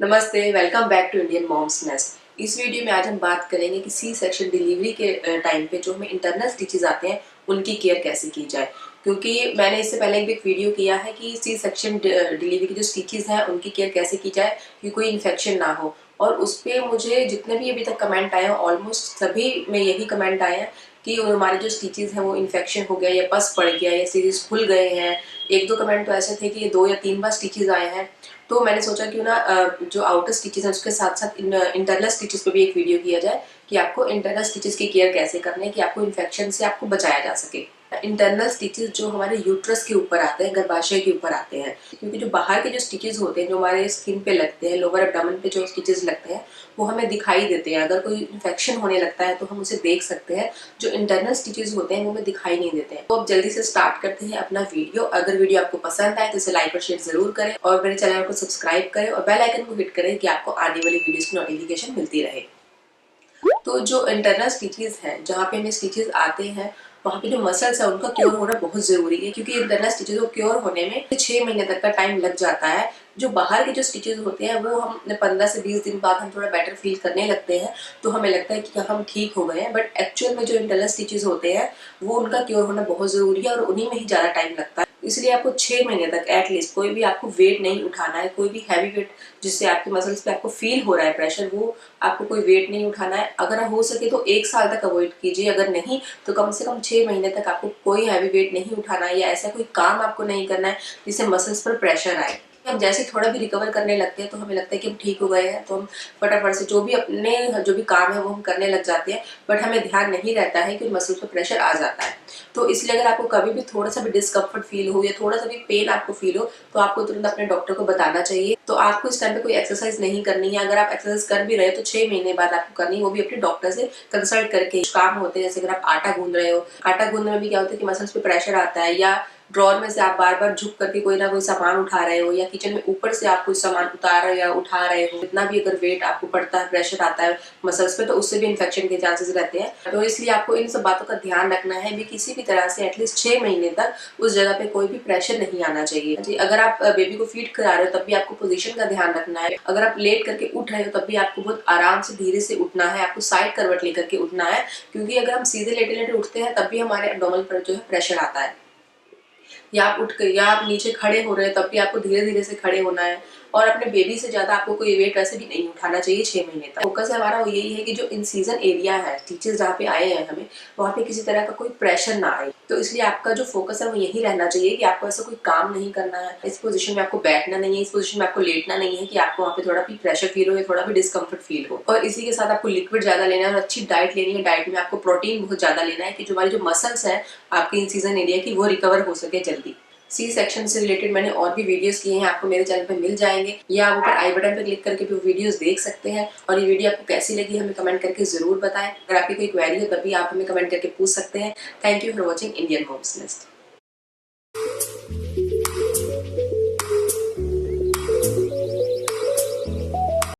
नमस्ते, welcome back to Indian Mom's Nest. इस video में आज हम बात करेंगे कि सी सेक्शन डिलीवरी के टाइम पे जो हमें इंटरनल स्टिचेस आते हैं उनकी केयर कैसे की जाए। क्योंकि मैंने इससे पहले भी एक वीडियो किया है कि सी सेक्शन डिलीवरी की जो स्टिचेस हैं उनकी केयर कैसे की जाए कि कोई इन्फेक्शन ना हो। और उस पर मुझे जितने भी अभी तक कमेंट आए हैं ऑलमोस्ट सभी में यही कमेंट आए हैं कि हमारे जो स्टिचेस हैं वो इन्फेक्शन हो गया या पस पड़ गया या सीरीज खुल गए हैं। एक दो कमेंट तो ऐसे थे कि 2 या 3 बार स्टिचेस आए हैं। तो मैंने सोचा क्यों ना जो आउटर स्टिचेस हैं उसके साथ साथ इंटरनल स्टिचेस पे भी एक वीडियो किया जाए कि आपको इंटरनल स्टिचेस की केयर कैसे करनी है कि आपको इन्फेक्शन से आपको बचाया जा सके। इंटरनल स्टिचेस जो हमारे यूट्रस के ऊपर आते हैं, गर्भाशय के ऊपर आते हैं, क्योंकि जो बाहर के जो स्टिचेस होते हैं जो हमारे स्किन पे लगते हैं, लोअर एब्डोमेन पे जो स्टिचेस लगते हैं वो हमें दिखाई देते हैं। अगर कोई इन्फेक्शन होने लगता है तो हम उसे देख सकते हैं। जो इंटरनल स्टिचेस होते हैं वो हमें दिखाई नहीं देते हैं। तो अब जल्दी से स्टार्ट करते हैं अपना वीडियो। अगर वीडियो आपको पसंद आए तो इसे लाइक और शेयर जरूर करें और मेरे चैनल को सब्सक्राइब करें और बेल आइकन को हिट करें कि आपको आने वाली वीडियोस की नोटिफिकेशन मिलती रहे। तो जो इंटरनल स्टिचेस हैं, जहाँ पे हमें स्टिचेस आते हैं वहाँ पे जो मसल्स है उनका क्योर होना बहुत जरूरी है, क्योंकि इंटरनल स्टिचेस को क्योर होने में 6 महीने तक का टाइम लग जाता है। जो बाहर के जो स्टिचेस होते हैं वो हम 15 से 20 दिन बाद हम थोड़ा बेटर फील करने लगते हैं, तो हमें लगता है कि हम ठीक हो गए हैं। बट एक्चुअल में जो इंटरनल स्टिचेस होते हैं वो उनका क्योर होना बहुत जरूरी है और उन्हीं में ही ज्यादा टाइम लगता है। इसलिए आपको 6 महीने तक एटलीस्ट कोई भी आपको वेट नहीं उठाना है, कोई भी हैवी वेट जिससे आपके मसल्स पे आपको फील हो रहा है प्रेशर, वो आपको कोई वेट नहीं उठाना है। अगर हो सके तो 1 साल तक अवॉइड कीजिए, अगर नहीं तो कम से कम 6 महीने तक आपको कोई हैवी वेट नहीं उठाना है या ऐसा कोई काम आपको नहीं करना है जिससे मसल्स पर प्रेशर आए। हम जैसे थोड़ा भी रिकवर करने लगते हैं तो हमें लगता है कि हम ठीक हो गए हैं, तो हम फटाफट से जो भी काम है वो हम करने लग जाते हैं। बट हमें ध्यान नहीं रहता है कि मसल्स पर प्रेशर आ जाता है। तो इसलिए अगर आपको कभी भी थोड़ा सा भी डिस्कम्फर्ट फील हो या थोड़ा सा भी पेन आपको फील हो तो आपको तुरंत अपने डॉक्टर को बताना चाहिए। तो आपको इस टाइम पे कोई एक्सरसाइज नहीं करनी है। अगर आप एक्सरसाइज कर भी रहे हो तो 6 महीने बाद आपको करनी है, वो भी अपने डॉक्टर से कंसल्ट करके। काम होते हैं जैसे अगर आप आटा गूंद रहे हो, आटा गूंदने में भी क्या होता है कि मसल्स पे प्रेशर आता है, या ड्रॉर में से आप बार बार झुक करके कोई ना कोई सामान उठा रहे हो, या किचन में ऊपर से आप कोई सामान उतार रहे हो या उठा रहे हो, इतना भी अगर वेट आपको पड़ता है, प्रेशर आता है मसल्स पे, तो उससे भी इन्फेक्शन के चांसेस रहते हैं। तो इसलिए आपको इन सब बातों का ध्यान रखना है भी, किसी भी तरह से एटलीस्ट 6 महीने तक उस जगह पे कोई भी प्रेशर नहीं आना चाहिए। अगर आप बेबी को फीड करा रहे हो तब भी आपको पोजीशन का ध्यान रखना है। अगर आप लेट करके उठ रहे हो तब भी आपको बहुत आराम से धीरे से उठना है, आपको साइड करवट लेकर के उठना है, क्योंकि अगर हम सीधे लेटे लेटे उठते हैं तब भी हमारे एब्डोमेन पर जो है प्रेशर आता है। या आप उठ कर या आप नीचे खड़े हो रहे हैं तब भी आपको धीरे धीरे से खड़े होना है। और अपने बेबी से ज्यादा आपको कोई वेट वैसे भी नहीं उठाना चाहिए 6 महीने तक। फोकस हमारा यही है कि जो इन सीजन एरिया है, टीचर्स जहाँ पे आए हैं हमें, वहाँ पे किसी तरह का कोई प्रेशर ना आए। तो इसलिए आपका जो फोकस है वो यही रहना चाहिए कि आपको ऐसा कोई काम नहीं करना है, इस पोजीशन में आपको बैठना नहीं है, इस पोजीशन में आपको लेटना नहीं है कि आपको वहाँ पे थोड़ा भी प्रेशर फील हो या थोड़ा भी डिस्कम्फर्ट फील हो। और इसी के साथ आपको लिक्विड ज्यादा लेना है और अच्छी डाइट लेनी है। डाइट में आपको प्रोटीन बहुत ज्यादा लेना है कि जो हमारी जो मसल्स है आपके इन सीजन एरिया की वो रिकवर हो सके जल्दी। सी सेक्शन से रिलेटेड मैंने और भी वीडियोस किए हैं, आपको मेरे चैनल पे मिल जाएंगे, या आप ऊपर आई बटन पे क्लिक करके भी वीडियोस देख सकते हैं। और ये वीडियो आपको कैसी लगी हमें कमेंट करके जरूर बताएं। अगर आपकी कोई क्वेरी हो तब भी आप हमें कमेंट करके पूछ सकते हैं। Thank you for watching Indian Mom's nest.